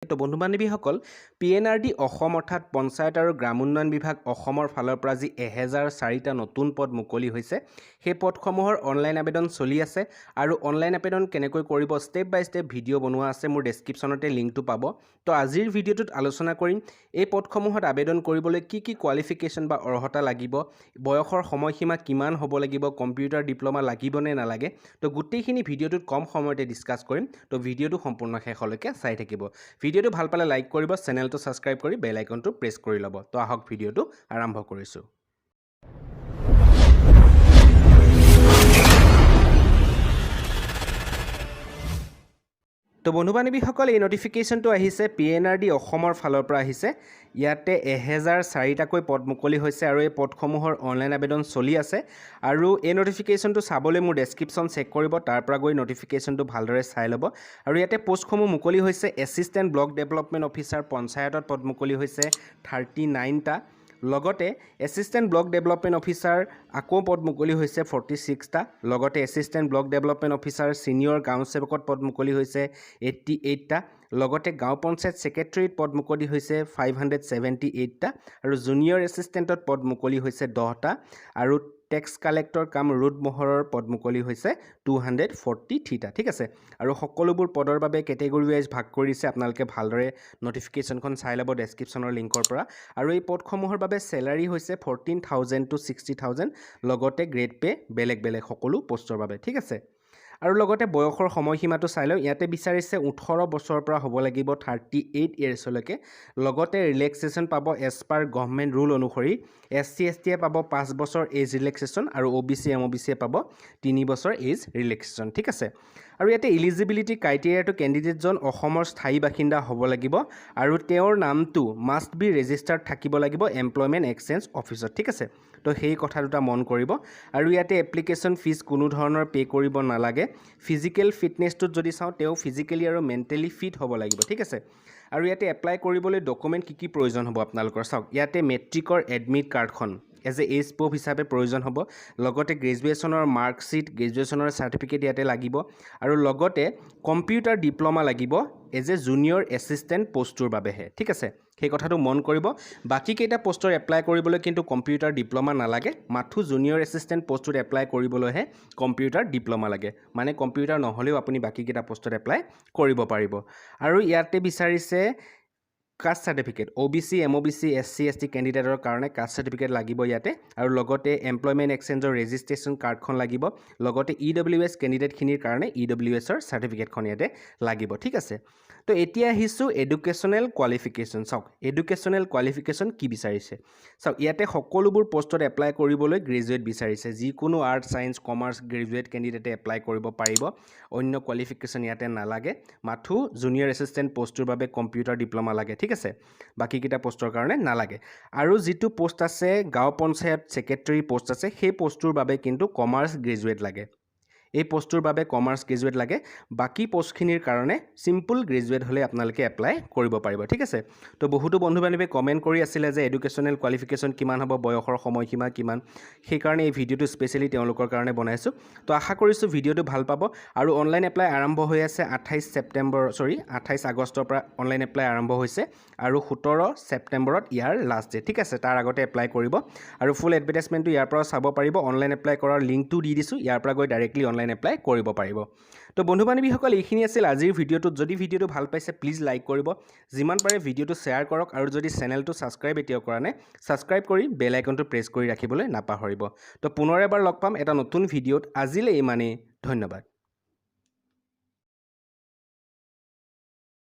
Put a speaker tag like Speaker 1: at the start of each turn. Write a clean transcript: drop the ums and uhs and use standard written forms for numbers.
Speaker 1: তো বন্ধু বান্ধৱীসকল PNRD অসম অৰ্থাৎ পঞ্চায়ত আৰু গ্ৰাম উন্নয়ন বিভাগ অসমৰ ফালৰ পৰা যি 1004টা নতুন পদ মুকলি হৈছে সেই পদসমূহৰ অনলাইন আবেদন চলি আছে আৰু অনলাইন আবেদন কেনেকৈ কৰিব ষ্টেপ বাই ষ্টেপ ভিডিঅ' বনোৱা আছে মোৰ ডেছক্ৰিপশ্যনতে লিংকটো পাব তো আজিৰ ভিডিঅ'টোত আলোচনা কৰিম এই পদসমূহত আবেদন কৰিবলৈ কি কি কোৱালিফিকেশ্যন বা অৰ্হতা লাগিব বয়সৰ সময়সীমা কিমান হ'ব লাগিব কম্পিউটাৰ ডিপ্ল'মা লাগিব নে নালাগে তো গোটেইখিনি ভিডিঅ'টোত কম সময়তে ডিছকাছ কৰিম তো ভিডিঅ'টো সম্পূৰ্ণ শেষলৈকে চাই থাকিব ভিডিঅ'টো ভাল পালে লাইক কৰিব চেনেলটো সাবস্ক্ৰাইব কৰি বেল আইকনটো প্ৰেছ কৰি ল'ব তো আহক ভিডিঅ'টো আৰম্ভ কৰিছো তো বন্ধু বান্ধৱীসকল এই নটিফিকেশ্যনটো আহিছে PNRD অসমৰ ফালৰ পৰা আহিছে ইয়াতে 1004টাকৈ পদ মুকলি হৈছে আৰু এই পদসমূহৰ অনলাইন আবেদন চলি আছে আৰু এই নটিফিকেশ্যনটো চাবলৈ মোৰ ডেছক্ৰিপশ্যন চেক কৰিব তাৰ পৰা গৈ নটিফিকেশ্যনটো ভালদৰে চাই ল'ব আৰু ইয়াতে পোষ্টসমূহ মুকলি হৈছে এছিষ্টেণ্ট ব্লক ডেভেলপমেণ্ট অফিচাৰ পঞ্চায়তত পদ মুকলি হৈছে 39টা লগতে এছিষ্টেণ্ট ব্লক ডেভেলপমেণ্ট অফিচাৰ আকৌ পদ মুকলি হৈছে 46টা লগতে assistant block development officer senior গাঁও সেৱকত পদ মুকলি হৈছে 88টা লগতে গাঁও পঞ্চায়ত ছেক্ৰেটাৰীত পদ মুকলি হৈছে 578টা আৰু জুনিয়ৰ এছিষ্টেণ্টত পদ মুকলি হৈছে 10টা আৰু টেক্স কালেক্টৰ কাম ৰোড মোহৰৰ পদ মুকলি হৈছে 243টা ঠিক আছে আৰু সকলোবোৰ পদৰ বাবে কেটেগৰী ৱাইজ ভাগ কৰিছে আপোনালোকে ভালদৰে নটিফিকেশ্যনখন চাই ল'ব ডেছক্ৰিপশ্যনৰ লিংকৰ পৰা আৰু এই পদসমূহৰ বাবে চেলাৰী হৈছে 14,000 to 60,000 লগতে গ্ৰেড পে বেলেগ বেলেগ সকলো পোষ্টৰ বাবে ঠিক আছে আৰু লগতে বয়সৰ সময়সীমাটো চাই লওঁ ইয়াতে বিচাৰিছে 18 বছৰৰ পৰা হ'ব লাগিব 38 ইয়াৰ্ছলৈকে লগতে ৰিলেক্সেশ্যন পাব এজ পাৰ গভৰ্ণমেণ্ট ৰুল অনুসৰি SC ST পাব 5 বছৰ এজ ৰিলেক্সেশ্যন আৰু OBC MOBC পাব 3 বছৰ এজ ৰিলেক্সেশ্যন ঠিক আছে আৰু ইয়াতে এলিজিবিলিটি ক্ৰাইটেৰিয়াটো কেণ্ডিডেটজন অসমৰ স্থায়ী বাসিন্দা হ'ব লাগিব আৰু তেওঁৰ নামটো মাষ্ট বি ৰেজিষ্টাৰ্ড থাকিব লাগিব এমপ্লয়মেণ্ট এক্সচেঞ্জ অফিচত ঠিক আছে তো সেই কথা দুটা মন কৰিব আৰু ইয়াতে এপ্লিকেশ্যন ফিজ কোনো ধৰণৰ পে কৰিব নালাগে ফিজিকেল ফিটনেছটোত যদি চাওঁ তেওঁ ফিজিকেলি আৰু মেণ্টেলি ফিট হ'ব লাগিব ঠিক আছে আৰু ইয়াতে এপ্লাই কৰিবলৈ ডকুমেণ্ট কি প্ৰয়োজন হ'ব আপোনালোকৰ চাওক ইয়াতে মেট্ৰিকৰ এডমিট কাৰ্ডখন এজ এজ প্ৰুফ হিচাপে প্ৰয়োজন হ'ব লগতে গ্ৰেজুৱেশ্যনৰ মাৰ্কশ্বিট গ্ৰেজুৱেশ্যনৰ চাৰ্টিফিকেট ইয়াতে লাগিব আৰু লগতে কম্পিউটাৰ ডিপ্ল'মা লাগিব এজ এ জুনিয়ৰ এছিষ্টেণ্ট পোষ্টটোৰ বাবেহে ঠিক আছে সেই কথাটো মন কৰিব বাকী কেইটা পোষ্টৰ এপ্লাই কৰিবলৈ কিন্তু কম্পিউটাৰ ডিপ্ল'মা নালাগে মাথো জুনিয়ৰ এছিষ্টেণ্ট পোষ্টটোত এপ্লাই কৰিবলৈহে কম্পিউটাৰ ডিপ্ল'মা লাগে মানে কম্পিউটাৰ নহ'লেও আপুনি বাকী কেইটা পোষ্টত এপ্লাই কৰিব পাৰিব আৰু ইয়াতে বিচাৰিছে caste certificate OBC MOBC SC ST কেণ্ডিডেটৰ কাৰণে কাষ্ট চাৰ্টিফিকেট লাগিব ইয়াতে আৰু লগতে এমপ্লয়মেণ্ট এক্সচেঞ্জৰ ৰেজিষ্ট্ৰেশ্যন কাৰ্ডখন লাগিব লগতে EWS কেণ্ডিডেটখিনিৰ কাৰণে EWSৰ চাৰ্টিফিকেটখন ইয়াতে লাগিব ঠিক আছে তো এতিয়া আহিছোঁ এডুকেশ্যনেল কোৱালিফিকেশ্যন চাওক এডুকেশ্যনেল কোৱালিফিকেশ্যন কি বিচাৰিছে চাওক ইয়াতে সকলোবোৰ পোষ্টত এপ্লাই কৰিবলৈ গ্ৰেজুৱেট বিচাৰিছে যিকোনো আৰ্ট ছায়েন্স কমাৰ্চ গ্ৰেজুৱেট কেণ্ডিডেটে এপ্লাই কৰিব পাৰিব অন্য কোৱালিফিকেশ্যন ইয়াতে নালাগে মাথো জুনিয়ৰ এছিষ্টেণ্ট পোষ্টটোৰ বাবে কম্পিউটাৰ ডিপ্ল'মা লাগে ঠিক আছে বাকীকেইটা পোষ্টৰ কাৰণে নালাগে আৰু যিটো পোষ্ট আছে গাঁও পঞ্চায়ত ছেক্ৰেটাৰী পোষ্ট আছে সেই পোষ্টটোৰ বাবে কিন্তু কমাৰ্চ গ্ৰেজুৱেট লাগে এই পোষ্টটোৰ বাবে কমাৰ্চ গ্ৰেজুৱেট লাগে বাকী পোষ্টখিনিৰ কাৰণে সিম্পল গ্ৰেজুৱেট হ'লে আপোনালোকে এপ্লাই কৰিব পাৰিব ঠিক আছে তো বহুতো বন্ধু বান্ধৱীয়ে কমেণ্ট কৰি আছিলে যে এডুকেশ্যনেল কোৱালিফিকেশ্যন কিমান হ'ব বয়সৰ সময়সীমা কিমান সেইকাৰণে এই ভিডিঅ'টো স্পেচিয়েলি তেওঁলোকৰ কাৰণে বনাইছোঁ তো আশা কৰিছোঁ ভিডিঅ'টো ভাল পাব আৰু অনলাইন এপ্লাই আৰম্ভ হৈ আছে 28 আগষ্টৰ পৰা অনলাইন এপ্লাই আৰম্ভ হৈছে আৰু 17 ছেপ্টেম্বৰত ইয়াৰ লাষ্ট ডে ঠিক আছে তাৰ আগতে এপ্লাই কৰিব আৰু ফুল এডভাৰটাইজমেণ্টটো ইয়াৰ পৰা চাব পাৰিব অনলাইন এপ্লাই কৰাৰ লিংকটো দি দিছোঁ ইয়াৰ পৰা গৈ ডাইৰেক্টলি অনলাইন এপ্লাই কৰিব পাৰিব তো বন্ধু বান্ধৱীসকল এইখিনি আছিল আজিৰ ভিডিঅ'টোত যদি ভিডিঅ'টো ভাল পাইছে প্লিজ লাইক কৰিব যিমান পাৰে ভিডিঅ'টো শ্বেয়াৰ কৰক আৰু যদি চেনেলটো ছাবস্ক্ৰাইব এতিয়াও কৰা নাই ছাবস্ক্ৰাইব কৰি বেল আইকনটো প্ৰেছ কৰি ৰাখিবলৈ নাপাহৰিব তো পুনৰ এবাৰ লগ পাম এটা নতুন ভিডিঅ'ত আজিলৈ ইমানেই ধন্যবাদ